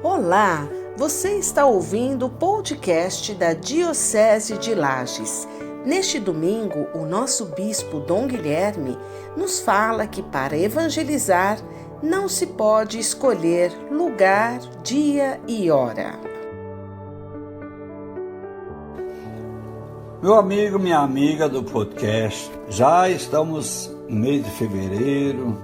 Olá, você está ouvindo o podcast da Diocese de Lages. Neste domingo, o nosso bispo Dom Guilherme nos fala que para evangelizar não se pode escolher lugar, dia e hora. Meu amigo, minha amiga do podcast, já estamos no mês de fevereiro,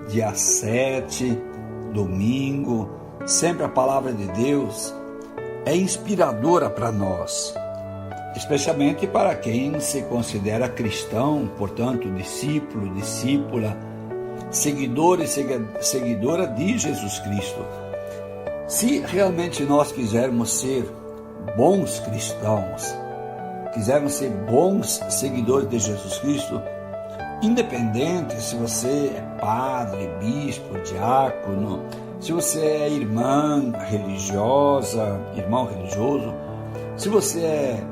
dia 7, domingo. Sempre a palavra de Deus é inspiradora para nós, especialmente para quem se considera cristão, portanto, discípulo, discípula, seguidor e seguidora de Jesus Cristo. Se realmente nós quisermos ser bons cristãos, quisermos ser bons seguidores de Jesus Cristo, independente se você é padre, bispo, diácono, se você é irmã religiosa, irmão religioso, se você é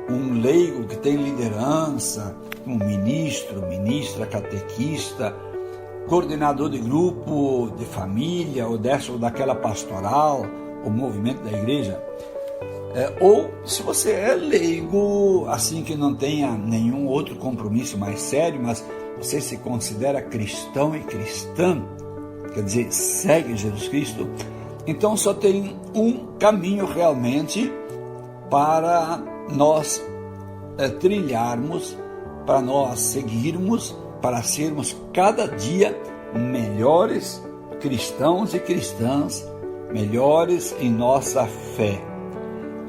um leigo que tem liderança, um ministro, ministra, catequista, coordenador de grupo de família, ou dessa ou daquela pastoral, ou movimento da igreja, ou se você é leigo, assim que não tenha nenhum outro compromisso mais sério, mas você se considera cristão e cristã, quer dizer, segue Jesus Cristo, então só tem um caminho realmente para nós trilharmos, para nós seguirmos, para sermos cada dia melhores cristãos e cristãs, melhores em nossa fé.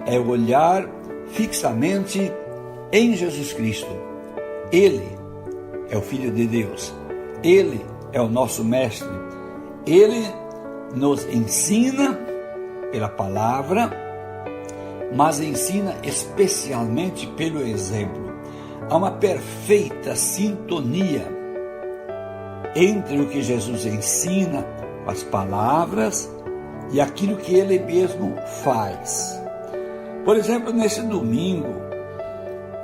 É olhar fixamente em Jesus Cristo. Ele é o Filho de Deus. Ele é o nosso Mestre. Ele nos ensina pela palavra, mas ensina especialmente pelo exemplo. Há uma perfeita sintonia entre o que Jesus ensina, as palavras, e aquilo que ele mesmo faz. Por exemplo, nesse domingo,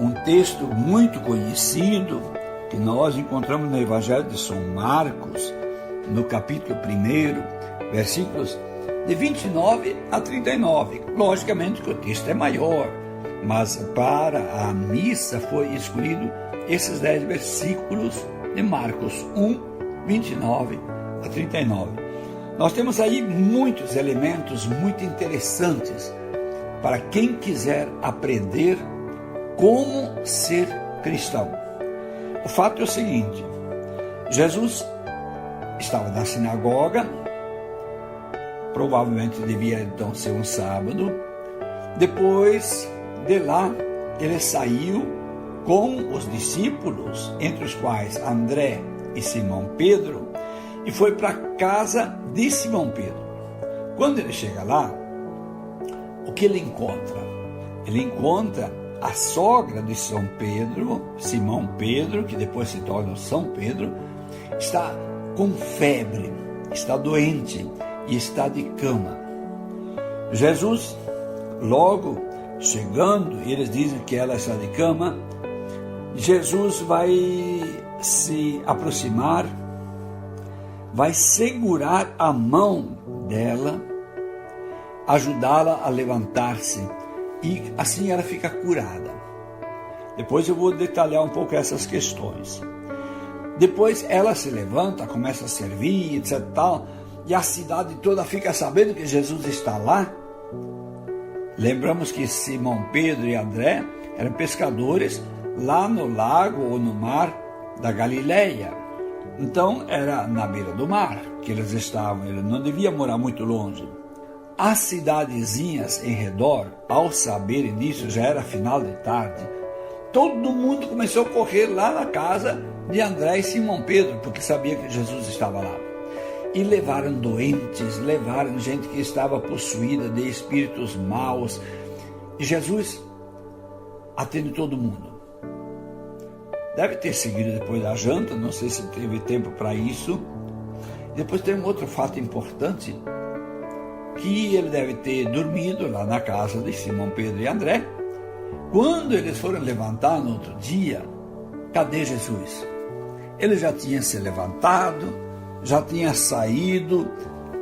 um texto muito conhecido que nós encontramos no Evangelho de São Marcos, no capítulo 1, versículos de 29 a 39. Logicamente que o texto é maior, mas para a missa foi escolhido esses 10 versículos de Marcos 1, 29 a 39. Nós temos aí muitos elementos muito interessantes para quem quiser aprender como ser cristão. O fato é o seguinte: Jesus estava na sinagoga, provavelmente devia então ser um sábado. Depois de lá, ele saiu com os discípulos, entre os quais André e Simão Pedro, e foi para a casa de Simão Pedro. Quando ele chega lá, o que ele encontra? Ele encontra a sogra de São Pedro, Simão Pedro, que depois se torna São Pedro, está com febre, está doente e está de cama. Jesus, logo chegando, eles dizem que ela está de cama, Jesus vai se aproximar, vai segurar a mão dela, ajudá-la a levantar-se, e assim ela fica curada. Depois eu vou detalhar um pouco essas questões. Depois ela se levanta, começa a servir, etc. tal, e a cidade toda fica sabendo que Jesus está lá. Lembramos que Simão Pedro e André eram pescadores lá no lago ou no mar da Galileia. Então era na beira do mar que eles estavam, eles não deviam morar muito longe. As cidadezinhas em redor, ao saberem disso, já era final de tarde, todo mundo começou a correr lá na casa de André e Simão Pedro, porque sabia que Jesus estava lá. E levaram doentes, levaram gente que estava possuída de espíritos maus. E Jesus atende todo mundo. Deve ter seguido depois da janta, não sei se teve tempo para isso. Depois tem um outro fato importante, que ele deve ter dormido lá na casa de Simão Pedro e André. Quando eles foram levantar no outro dia, cadê Jesus? Ele já tinha se levantado, já tinha saído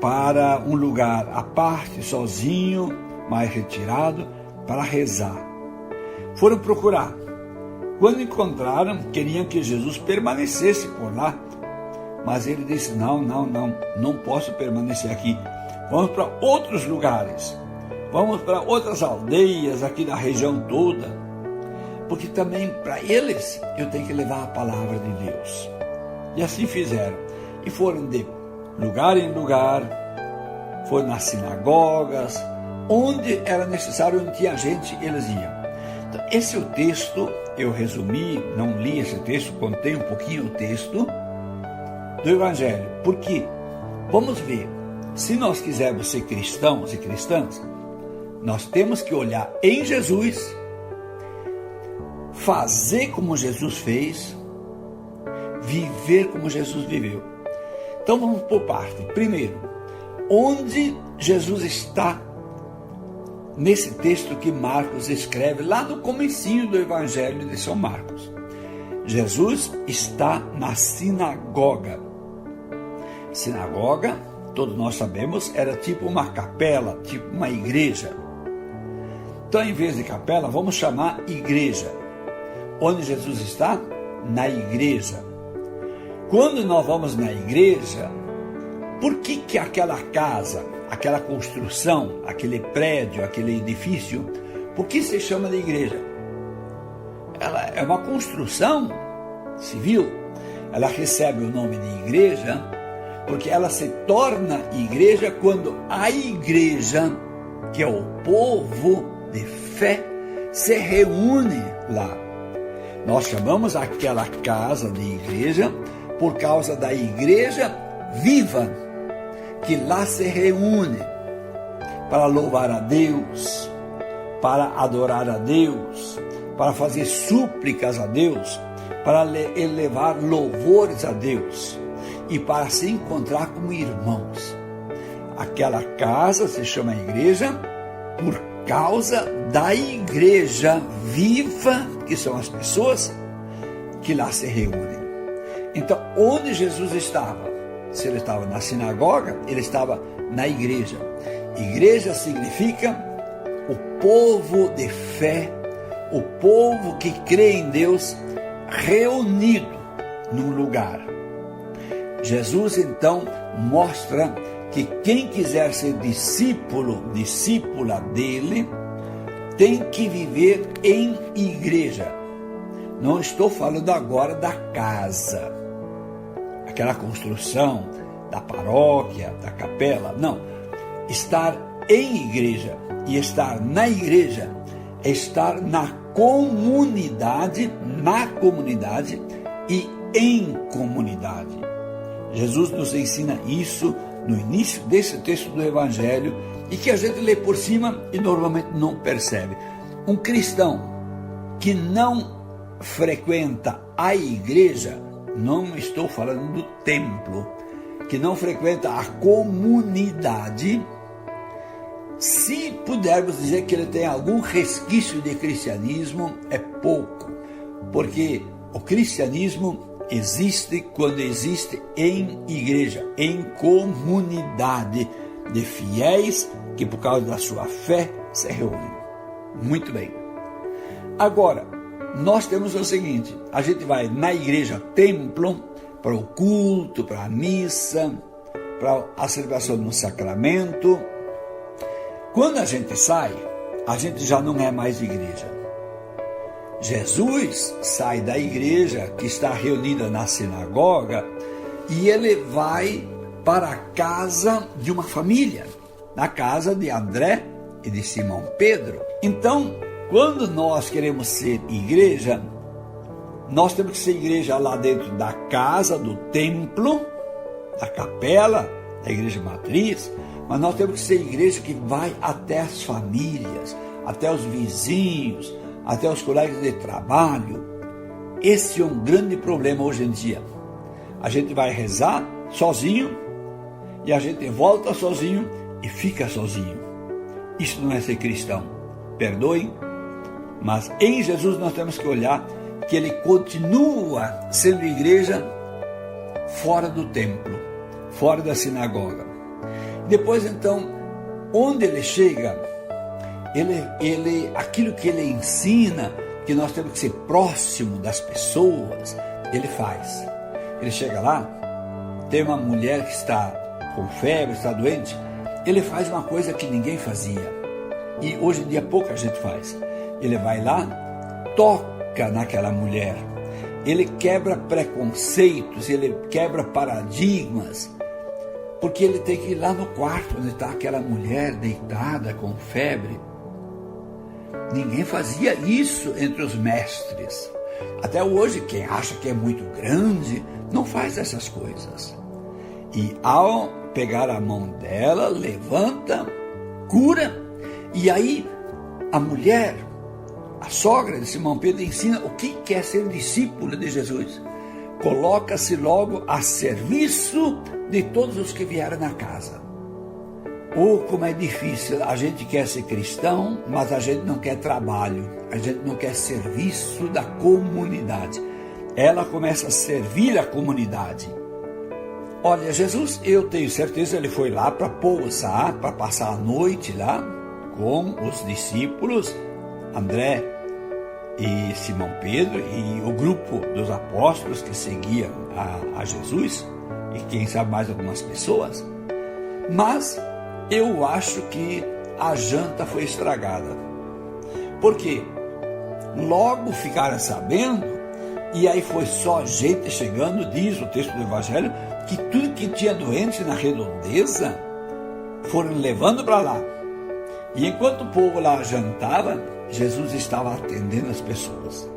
para um lugar à parte, sozinho, mais retirado, para rezar. Foram procurar. Quando encontraram, queriam que Jesus permanecesse por lá. Mas ele disse, não posso permanecer aqui. Vamos para outros lugares. Vamos para outras aldeias aqui da região toda. Porque também para eles eu tenho que levar a palavra de Deus. E assim fizeram. E foram de lugar em lugar, foram nas sinagogas, onde era necessário, onde tinha gente, eles iam. Então, esse é o texto, eu resumi, não li esse texto, contei um pouquinho o texto do Evangelho. Porque, vamos ver, se nós quisermos ser cristãos e cristãs, nós temos que olhar em Jesus, fazer como Jesus fez, viver como Jesus viveu. Então vamos por parte. Primeiro, onde Jesus está nesse texto que Marcos escreve lá no comecinho do Evangelho de São Marcos. Jesus está na sinagoga. Sinagoga, todos nós sabemos, era tipo uma capela, tipo uma igreja. Então, em vez de capela, vamos chamar igreja. Onde Jesus está? Na igreja. Quando nós vamos na igreja, por que aquela casa, aquela construção, aquele prédio, aquele edifício, por que se chama de igreja? Ela é uma construção civil. Ela recebe o nome de igreja porque ela se torna igreja quando a igreja, que é o povo de fé, se reúne lá. Nós chamamos aquela casa de igreja por causa da igreja viva, que lá se reúne para louvar a Deus, para adorar a Deus, para fazer súplicas a Deus, para elevar louvores a Deus e para se encontrar como irmãos. Aquela casa se chama igreja por causa da igreja viva, que são as pessoas que lá se reúnem. Então, onde Jesus estava? Se ele estava na sinagoga, ele estava na igreja. Igreja significa o povo de fé, o povo que crê em Deus, reunido num lugar. Jesus, então, mostra que quem quiser ser discípula dele, tem que viver em igreja. Não estou falando agora da casa, aquela construção da paróquia, da capela, não. Estar em igreja e estar na igreja é estar na comunidade e em comunidade. Jesus nos ensina isso no início desse texto do Evangelho e que a gente lê por cima e normalmente não percebe. Um cristão que não frequenta a igreja, não estou falando do templo, que não frequenta a comunidade, se pudermos dizer que ele tem algum resquício de cristianismo, é pouco, porque o cristianismo existe quando existe em igreja, em comunidade de fiéis que por causa da sua fé se reúnem. Muito bem. Agora, nós temos o seguinte, a gente vai na igreja templo, para o culto, para a missa, para a celebração do sacramento. Quando a gente sai, a gente já não é mais igreja. Jesus sai da igreja que está reunida na sinagoga e ele vai para a casa de uma família, na casa de André e de Simão Pedro. Então, quando nós queremos ser igreja, nós temos que ser igreja lá dentro da casa, do templo, da capela, da igreja matriz, mas nós temos que ser igreja que vai até as famílias, até os vizinhos, até os colegas de trabalho. Esse é um grande problema hoje em dia. A gente vai rezar sozinho e a gente volta sozinho e fica sozinho. Isso não é ser cristão. Perdoem, mas em Jesus nós temos que olhar que ele continua sendo igreja fora do templo, fora da sinagoga. Depois então, onde ele chega, aquilo que ele ensina, que nós temos que ser próximo das pessoas, ele faz. Ele chega lá, tem uma mulher que está com febre, está doente, ele faz uma coisa que ninguém fazia. E hoje em dia pouca gente faz. Ele vai lá, toca naquela mulher. Ele quebra preconceitos, ele quebra paradigmas, porque ele tem que ir lá no quarto onde está aquela mulher deitada com febre. Ninguém fazia isso entre os mestres. Até hoje, quem acha que é muito grande, não faz essas coisas. E ao pegar a mão dela, levanta, cura, e aí a mulher, a sogra de Simão Pedro, ensina o que é ser discípulo de Jesus. Coloca-se logo a serviço de todos os que vieram na casa. Como é difícil, a gente quer ser cristão, mas a gente não quer trabalho, a gente não quer serviço da comunidade. Ela começa a servir a comunidade. Olha, Jesus, eu tenho certeza, ele foi lá para pousar, para passar a noite lá com os discípulos, André e Simão Pedro e o grupo dos apóstolos que seguiam a Jesus, e quem sabe mais algumas pessoas. Mas eu acho que a janta foi estragada, porque logo ficaram sabendo, e aí foi só gente chegando, diz o texto do Evangelho, que tudo que tinha doente na redondeza foram levando para lá. E enquanto o povo lá jantava, Jesus estava atendendo as pessoas.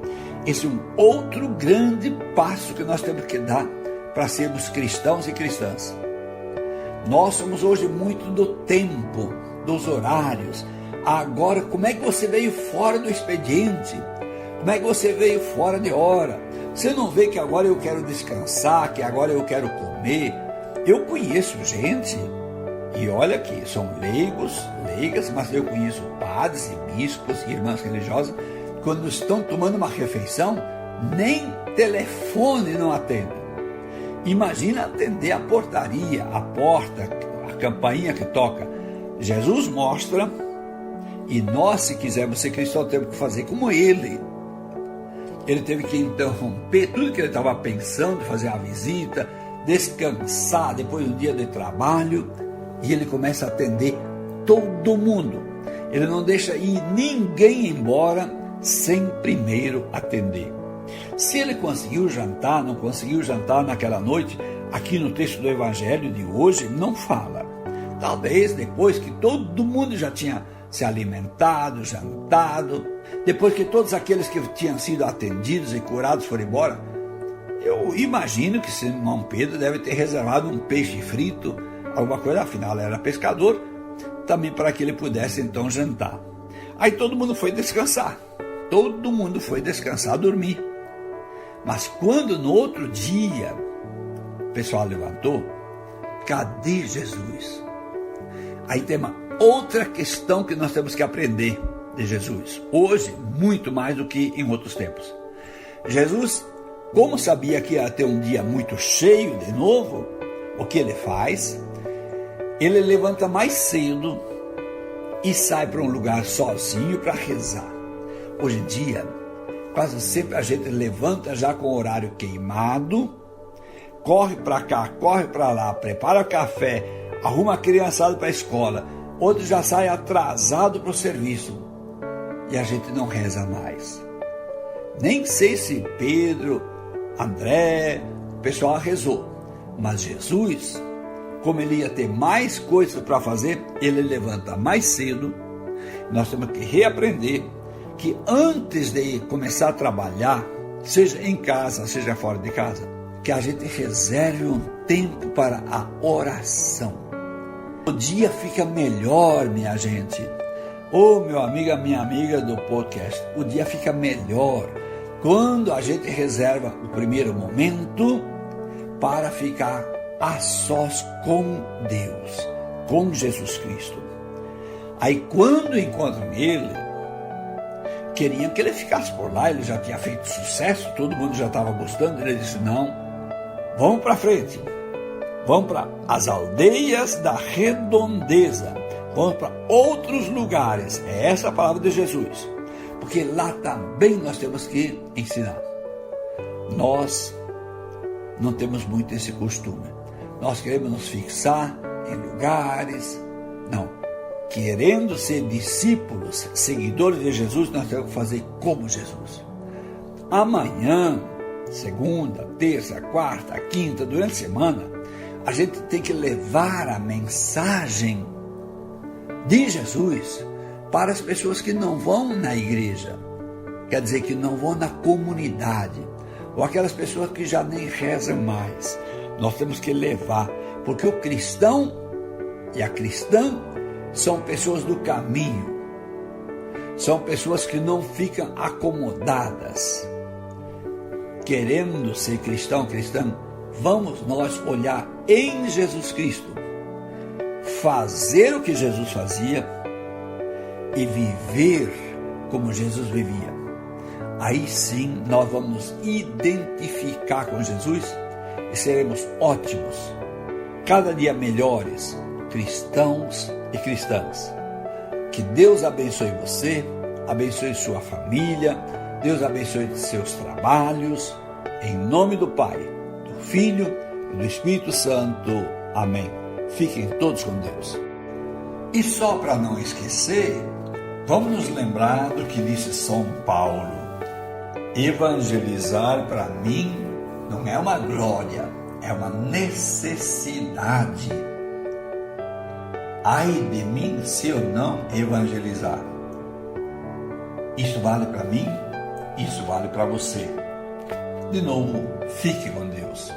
Esse é um outro grande passo que nós temos que dar para sermos cristãos e cristãs. Nós somos hoje muito do tempo, dos horários. Agora, como é que você veio fora do expediente? Como é que você veio fora de hora? Você não vê que agora eu quero descansar, que agora eu quero comer? Eu conheço gente, e olha que são leigas, mas eu conheço padres e bispos e irmãs religiosas, quando estão tomando uma refeição, nem telefone não atendem. Imagina atender a portaria, a porta, a campainha que toca. Jesus mostra, e nós, se quisermos ser cristãos, temos que fazer como ele. Ele teve que interromper tudo que ele estava pensando, fazer a visita, descansar depois do dia de trabalho, e ele começa a atender todo mundo. Ele não deixa ir ninguém embora sem primeiro atender. Se ele conseguiu jantar, não conseguiu jantar naquela noite, aqui no texto do Evangelho de hoje não fala. Talvez depois que todo mundo já tinha se alimentado, jantado, depois que todos aqueles que tinham sido atendidos e curados foram embora, eu imagino que Simão Pedro deve ter reservado um peixe frito, alguma coisa, afinal ele era pescador, também para que ele pudesse então jantar. Aí todo mundo foi descansar, dormir. Mas quando no outro dia o pessoal levantou, cadê Jesus? Aí tem uma outra questão que nós temos que aprender de Jesus. Hoje, muito mais do que em outros tempos. Jesus, como sabia que ia ter um dia muito cheio de novo, o que ele faz? Ele levanta mais cedo e sai para um lugar sozinho para rezar. Hoje em dia, quase sempre a gente levanta já com o horário queimado, corre para cá, corre para lá, prepara café, arruma a criançada para a escola, outro já sai atrasado para o serviço, e a gente não reza mais. Nem sei se Pedro, André, o pessoal rezou, mas Jesus, como ele ia ter mais coisas para fazer, ele levanta mais cedo. Nós temos que reaprender que antes de começar a trabalhar, seja em casa, seja fora de casa, que a gente reserve um tempo para a oração. O dia fica melhor, minha gente. Meu amigo, minha amiga do podcast, o dia fica melhor quando a gente reserva o primeiro momento para ficar a sós com Deus, com Jesus Cristo. Aí quando encontram ele, queriam que ele ficasse por lá, ele já tinha feito sucesso, todo mundo já estava gostando, ele disse, não, vamos para frente, vamos para as aldeias da redondeza, vamos para outros lugares. É essa a palavra de Jesus, porque lá também nós temos que ensinar. Nós não temos muito esse costume. Nós queremos nos fixar em lugares. Não. Querendo ser discípulos, seguidores de Jesus, nós temos que fazer como Jesus. Amanhã, segunda, terça, quarta, quinta, durante a semana, a gente tem que levar a mensagem de Jesus para as pessoas que não vão na igreja, quer dizer, que não vão na comunidade, ou aquelas pessoas que já nem rezam mais. Nós temos que levar, porque o cristão e a cristã são pessoas do caminho, são pessoas que não ficam acomodadas, querendo ser cristão, cristã. Vamos nós olhar em Jesus Cristo, fazer o que Jesus fazia e viver como Jesus vivia. Aí sim nós vamos nos identificar com Jesus e seremos ótimos, cada dia melhores cristãos e cristãs. Que Deus abençoe você, abençoe sua família, Deus abençoe seus trabalhos, em nome do Pai, do Filho e do Espírito Santo. Amém. Fiquem todos com Deus. E só para não esquecer, vamos nos lembrar do que disse São Paulo: evangelizar para mim não é uma glória, é uma necessidade. Ai de mim se eu não evangelizar. Isso vale para mim, isso vale para você. De novo, fique com Deus.